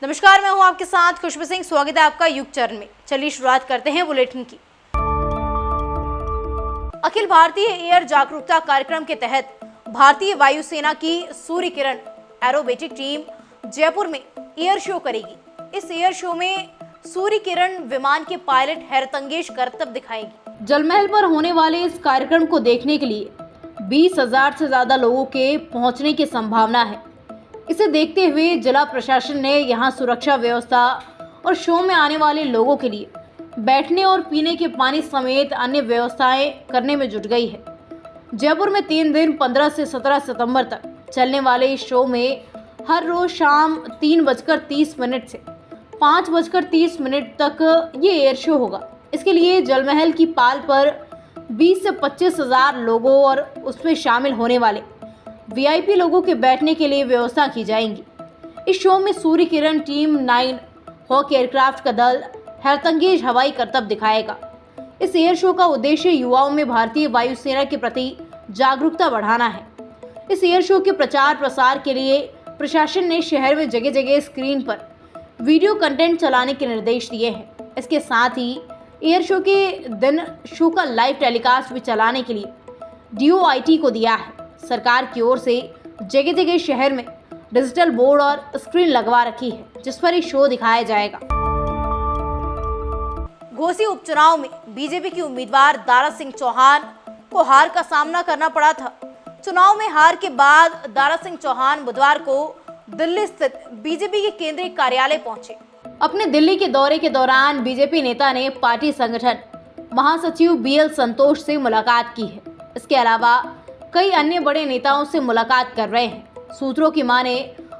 नमस्कार, मैं हूं आपके साथ खुशबू सिंह। स्वागत है आपका युग चरण में। चलिए शुरुआत करते हैं बुलेटिन की। अखिल भारतीय एयर जागरूकता कार्यक्रम के तहत भारतीय वायुसेना की सूर्य किरण एरोबेटिक टीम जयपुर में एयर शो करेगी। इस एयर शो में सूर्य किरण विमान के पायलट हैरतअंगेज करतब दिखाएंगी। जलमहल पर होने वाले इस कार्यक्रम को देखने के लिए 20,000 से ज्यादा लोगों के पहुंचने की संभावना है। इसे देखते हुए जिला प्रशासन ने यहां सुरक्षा व्यवस्था और शो में आने वाले लोगों के लिए बैठने और पीने के पानी समेत अन्य व्यवस्थाएं करने में जुट गई है। जयपुर में 3 दिन 15 से 17 सितंबर तक चलने वाले इस शो में हर रोज शाम 3:30 से 5:30 तक ये एयर शो होगा। इसके लिए जलमहल की पाल पर 20 से 25 हजार लोगों और उसमें शामिल होने वाले वीआईपी लोगों के बैठने के लिए व्यवस्था की जाएंगी। इस शो में Surya Kiran team 9 hoc aircraft का दल हैरतअंगेज हवाई करतब दिखाएगा। इस एयर शो का उद्देश्य युवाओं में भारतीय वायुसेना के प्रति जागरूकता बढ़ाना है। इस एयर शो के प्रचार प्रसार के लिए प्रशासन ने शहर में जगह जगह स्क्रीन पर वीडियो कंटेंट चलाने के निर्देश दिए हैं। इसके साथ ही एयर शो के दिन शो का लाइव टेलीकास्ट भी चलाने के लिए DOIT को दिया है। सरकार की ओर से जगह जगह शहर में डिजिटल बोर्ड और स्क्रीन लगवा रखी है जिस पर ये शो दिखाया जाएगा। घोसी उपचुनाव में बीजेपी की उम्मीदवार दारा सिंह चौहान को हार का सामना करना पड़ा था। चुनाव में हार के बाद दारा सिंह चौहान बुधवार को दिल्ली स्थित बीजेपी के केंद्रीय कार्यालय पहुंचे। अपने दिल्ली के दौरे के दौरान बीजेपी नेता ने पार्टी संगठन महासचिव BL संतोष से मुलाकात की है। इसके अलावा कई अन्य बड़े नेताओं से मुलाकात कर रहे हैं। सूत्रों की माने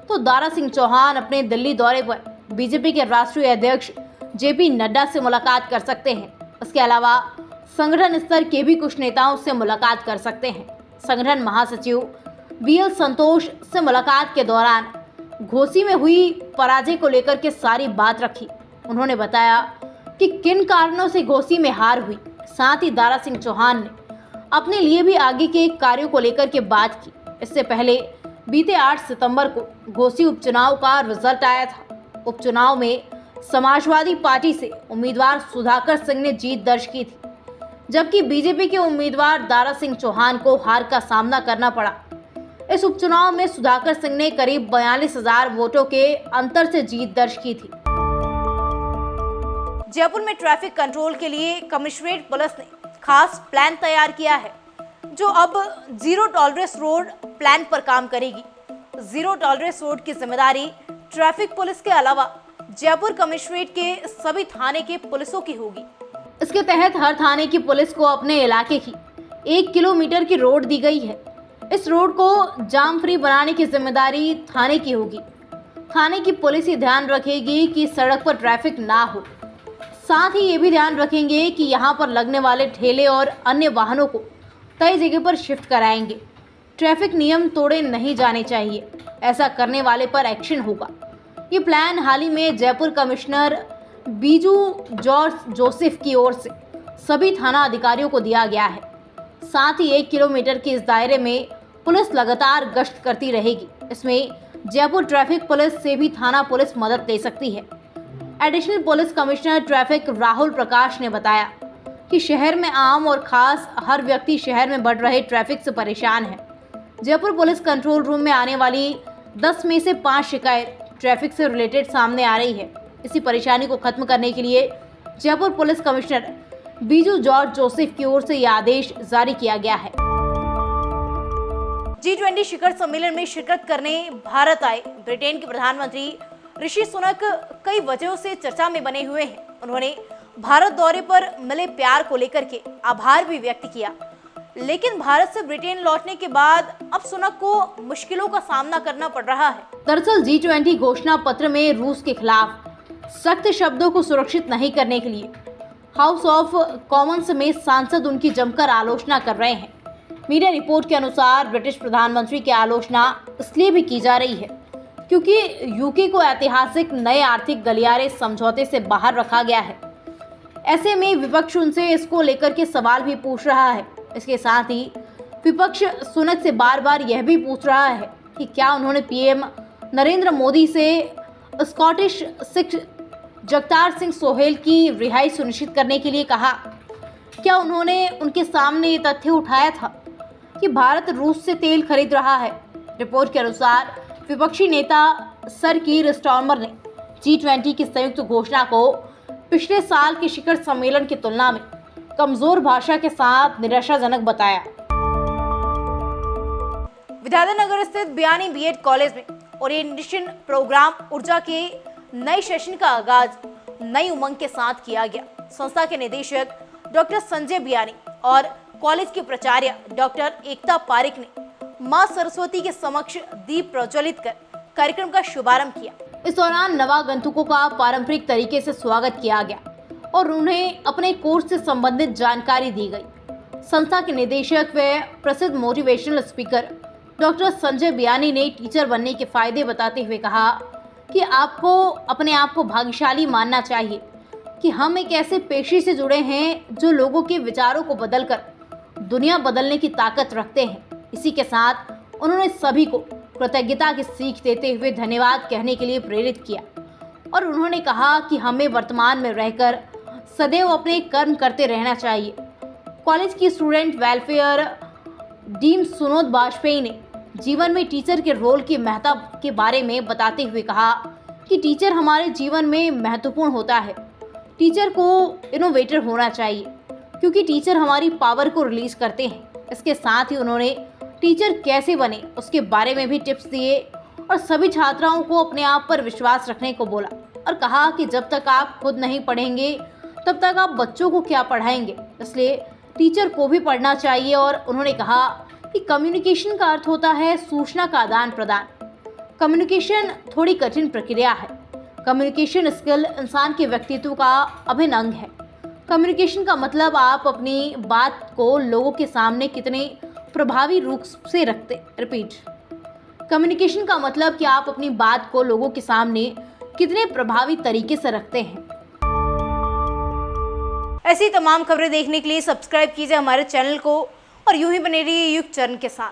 तो दारा सिंह चौहान अपने दिल्ली दौरे पर बीजेपी के राष्ट्रीय अध्यक्ष JP नड्डा से मुलाकात कर सकते हैं। इसके अलावा संगठन स्तर के भी कुछ नेताओं से मुलाकात कर सकते हैं। संगठन महासचिव BL संतोष से मुलाकात के दौरान घोसी में हुई पराजय को लेकर के सारी बात रखी। उन्होंने बताया कि किन कारणों से घोसी में हार हुई। साथ ही दारा सिंह चौहान ने अपने लिए भी आगे के कार्यों को लेकर के बात की। इससे पहले बीते 8 सितंबर को घोसी उपचुनाव का रिजल्ट आया था। उपचुनाव में समाजवादी पार्टी से उम्मीदवार सुधाकर सिंह ने जीत दर्ज की थी, जबकि बीजेपी के उम्मीदवार दारा सिंह चौहान को हार का सामना करना पड़ा। इस उपचुनाव में सुधाकर सिंह ने करीब 42,000 वोटों के अंतर से जीत दर्ज की थी। जयपुर में ट्रैफिक कंट्रोल के लिए कमिश्नरेट पुलिस ने खास प्लान तैयार किया है, जो अब जीरो टॉलरेंस रोड प्लान पर काम करेगी। जीरो टॉलरेंस रोड की जिम्मेदारी ट्रैफिक पुलिस के अलावा जयपुर कमिश्नरेट के सभी थाने के पुलिसों की होगी। इसके तहत हर थाने की पुलिस को अपने इलाके की 1 किलोमीटर की रोड दी गई है। इस रोड को जाम फ्री बनाने की जिम्मेदारी थाने की होगी। थाने की पुलिस ही ध्यान रखेगी कि सड़क पर ट्रैफिक ना हो। साथ ही ये भी ध्यान रखेंगे कि यहाँ पर लगने वाले ठेले और अन्य वाहनों को तय जगह पर शिफ्ट कराएंगे। ट्रैफिक नियम तोड़े नहीं जाने चाहिए, ऐसा करने वाले पर एक्शन होगा। ये प्लान हाल ही में Jaipur commissioner Biju George Joseph की ओर से सभी थाना अधिकारियों को दिया गया है। साथ ही 1 किलोमीटर के इस दायरे में पुलिस लगातार गश्त करती रहेगी। इसमें जयपुर ट्रैफिक पुलिस से भी थाना पुलिस मदद ले सकती है। Additional police commissioner traffic Rahul Prakash ने बताया कि शहर में आम और खास हर व्यक्ति शहर में बढ़ रहे ट्रैफिक से परेशान है। जयपुर पुलिस कंट्रोल रूम में आने वाली 10 में से 5 शिकायत ट्रैफिक से रिलेटेड सामने आ रही है। इसी परेशानी को खत्म करने के लिए Jaipur police commissioner Biju George Joseph की ओर से यह आदेश जारी किया गया है। G20 शिखर सम्मेलन में शिरकत करने भारत आए ब्रिटेन के प्रधानमंत्री ऋषि सुनक कई वजहों से चर्चा में बने हुए हैं। उन्होंने भारत दौरे पर मिले प्यार को लेकर के आभार भी व्यक्त किया, लेकिन भारत से ब्रिटेन लौटने के बाद अब सुनक को मुश्किलों का सामना करना पड़ रहा है। दरअसल G20 घोषणा पत्र में रूस के खिलाफ सख्त शब्दों को सुरक्षित नहीं करने के लिए हाउस ऑफ कॉमन्स में सांसद उनकी जमकर आलोचना कर रहे हैं। मीडिया रिपोर्ट के अनुसार ब्रिटिश प्रधानमंत्री की आलोचना इसलिए भी की जा रही है क्योंकि यूके को ऐतिहासिक नए आर्थिक गलियारे समझौते से बाहर रखा गया है। ऐसे में विपक्ष उनसे इसको लेकर के सवाल भी पूछ रहा है। इसके साथ ही विपक्ष सुनक से बार बार यह भी पूछ रहा है कि क्या उन्होंने PM नरेंद्र मोदी से स्कॉटिश सिख जगतार सिंह सोहेल की रिहाई सुनिश्चित करने के लिए कहा। क्या उन्होंने उनके सामने ये तथ्य उठाया था कि भारत रूस से तेल खरीद रहा है? रिपोर्ट के अनुसार विपक्षी नेता सर कीर स्टारमर ने G20 की संयुक्त घोषणा को पिछले साल के शिखर सम्मेलन की तुलना में कमजोर भाषा के साथ निराशाजनक बताया। विद्याधर स्थित बियानी बीएड कॉलेज में ओरिएंटेशन प्रोग्राम ऊर्जा के नए सेशन का आगाज नई उमंग के साथ किया गया। संस्था के निदेशक डॉक्टर संजय बियानी और कॉलेज के प्राचार्य डॉक्टर एकता पारिक ने मां सरस्वती के समक्ष दीप प्रज्वलित कर कार्यक्रम का शुभारंभ किया। इस दौरान नवागंतुकों का पारंपरिक तरीके से स्वागत किया गया और उन्हें अपने कोर्स से संबंधित जानकारी दी गई। संस्था के निदेशक व प्रसिद्ध motivational speaker doctor Sanjay Biyani ने टीचर बनने के फायदे बताते हुए कहा कि आपको अपने आप को भाग्यशाली मानना चाहिए कि हम एक ऐसे पेशे से जुड़े हैं जो लोगों के विचारों को बदलकर दुनिया बदलने की ताकत रखते हैं। इसी के साथ उन्होंने सभी को कृतज्ञता की सीख देते हुए धन्यवाद कहने के लिए प्रेरित किया और उन्होंने कहा कि हमें वर्तमान में रहकर सदैव अपने कर्म करते रहना चाहिए। कॉलेज की स्टूडेंट वेलफेयर डीन सुनोद वाजपेयी ने जीवन में टीचर के रोल के महत्व के बारे में बताते हुए कहा कि टीचर हमारे जीवन में महत्वपूर्ण होता है। टीचर को इनोवेटर होना चाहिए क्योंकि टीचर हमारी पावर को रिलीज करते हैं। इसके साथ ही उन्होंने टीचर कैसे बने उसके बारे में भी टिप्स दिए और सभी छात्राओं को अपने आप पर विश्वास रखने को बोला और कहा कि जब तक आप खुद नहीं पढ़ेंगे तब तक आप बच्चों को क्या पढ़ाएंगे, इसलिए टीचर को भी पढ़ना चाहिए। और उन्होंने कहा कि कम्युनिकेशन का अर्थ होता है सूचना का आदान प्रदान। कम्युनिकेशन थोड़ी कठिन प्रक्रिया है। कम्युनिकेशन स्किल इंसान के व्यक्तित्व का अभिन्न अंग है। कम्युनिकेशन का मतलब आप अपनी बात को लोगों के सामने कितने प्रभावी रूप से रखते। रिपीट, कम्युनिकेशन का मतलब कि आप अपनी बात को लोगों के सामने कितने प्रभावी तरीके से रखते हैं। ऐसी तमाम खबरें देखने के लिए सब्सक्राइब कीजिए हमारे चैनल को और यूं ही बने रहिए युग चरण के साथ।